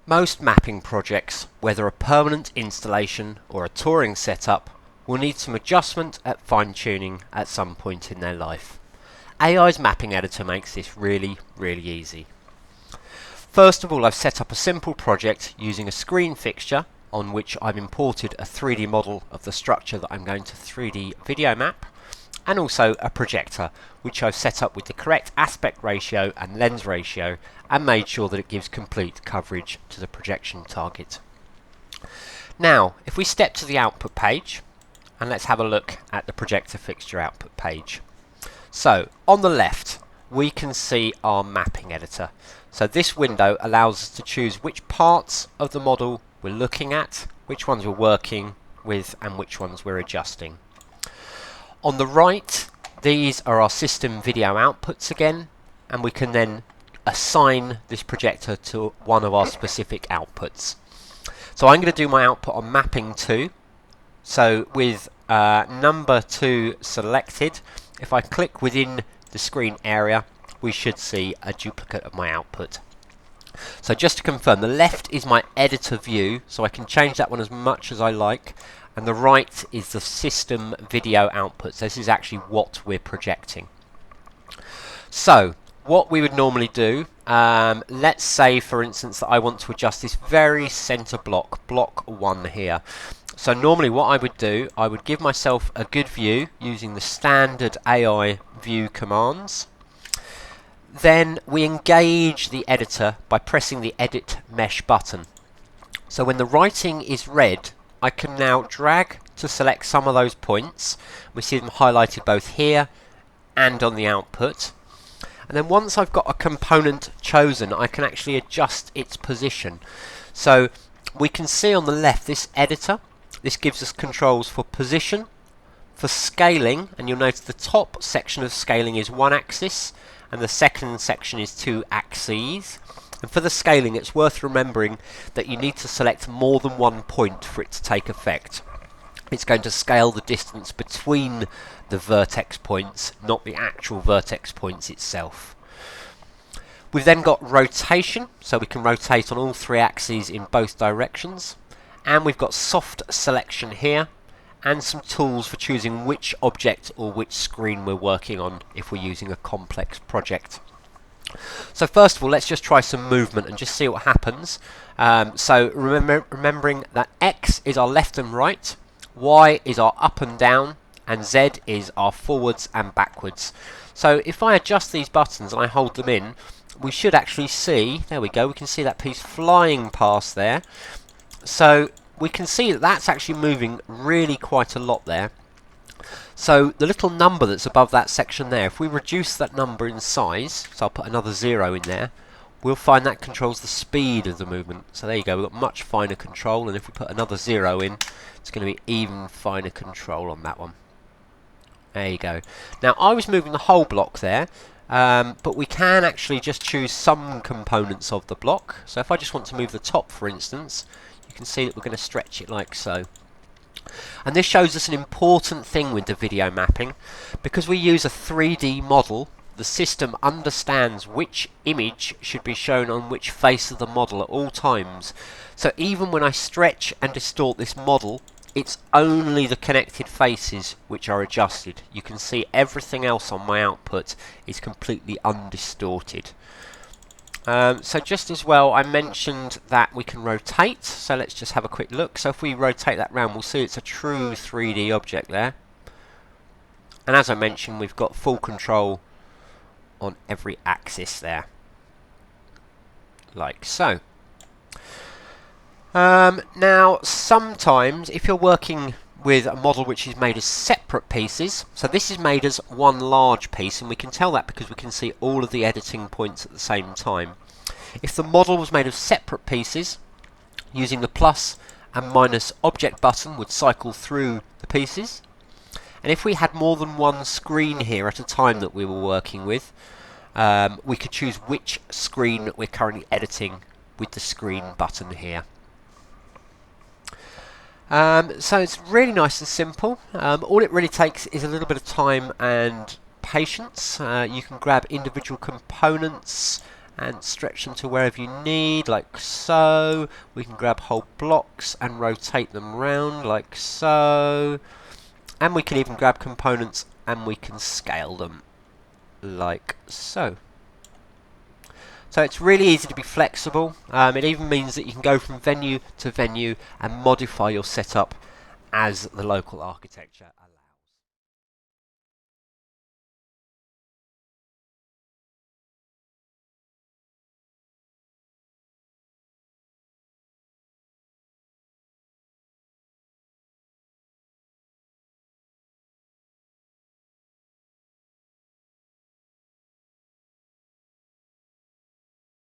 Most mapping projects, whether a permanent installation or a touring setup, will need some adjustment and fine-tuning at some point in their life. AI's mapping editor makes this really easy. First of all, I've set up a simple project using a screen fixture on which I've imported a 3D model of the structure that I'm going to 3D video map, and also a projector which I've set up with the correct aspect ratio and lens ratio and made sure that it gives complete coverage to the projection target. Now, if we step to the output page, and let's have a look at the projector fixture output page. So, on the left, we can see our mapping editor. So this window allows us to choose which parts of the model we're looking at, which ones we're working with, and which ones we're adjusting. On the right, these are our system video outputs again, and we can then assign this projector to one of our specific outputs. So I'm going to do my output on mapping 2. So with number 2 selected, if I click within the screen area, we should see a duplicate of my output. So just to confirm, the left is my editor view, so I can change that one as much as I like, and the right is the system video output. So this is actually what we're projecting. So what we would normally do, let's say for instance that I want to adjust this very center block 1 here. So normally what I would do, I would give myself a good view using the standard AI view commands. Then we engage the editor by pressing the edit mesh button. So when the writing is red, I can now drag to select some of those points. We see them highlighted both here and on the output. And then once I've got a component chosen, I can actually adjust its position. So we can see on the left this editor. This gives us controls for position, for scaling, and you'll notice the top section of scaling is 1 axis and the second section is 2 axes. And for the scaling, it's worth remembering that you need to select more than one point for it to take effect. It's going to scale the distance between the vertex points, not the actual vertex points itself. We've then got rotation, so we can rotate on all 3 axes in both directions. And we've got soft selection here, and some tools for choosing which object or which screen we're working on if we're using a complex project. So first of all, let's just try some movement and just see what happens. So remembering that X is our left and right, Y is our up and down, and Z is our forwards and backwards. So if I adjust these buttons and I hold them in, we should actually see, there we go, we can see that piece flying past there. So we can see that that's actually moving really quite a lot there. So the little number that's above that section there, if we reduce that number in size, so I'll put another 0 in there, we'll find that controls the speed of the movement. So there you go, we've got much finer control, and if we put another 0 in, it's going to be even finer control on that one. There you go. Now I was moving the whole block there, but we can actually just choose some components of the block. So if I just want to move the top, for instance, you can see that we're going to stretch it like so. And this shows us an important thing with the video mapping. Because we use a 3D model, the system understands which image should be shown on which face of the model at all times. So even when I stretch and distort this model, it's only the connected faces which are adjusted. You can see everything else on my output is completely undistorted. So just as well, I mentioned that we can rotate, so let's just have a quick look. So if we rotate that round, we'll see it's a true 3D object there. And as I mentioned, we've got full control on every axis there, like so. Now, sometimes if you're working with a model which is made as separate pieces, so this is made as one large piece, and we can tell that because we can see all of the editing points at the same time. If the model was made of separate pieces, using the plus and minus object button would cycle through the pieces. And if we had more than one screen here at a time that we were working with, we could choose which screen we're currently editing with the screen button here. So it's really nice and simple. All it really takes is a little bit of time and patience. You can grab individual components and stretch them to wherever you need, like so. We can grab whole blocks and rotate them round, like so. And we can even grab components and we can scale them, like so. So it's really easy to be flexible. It even means that you can go from venue to venue and modify your setup as the local architecture.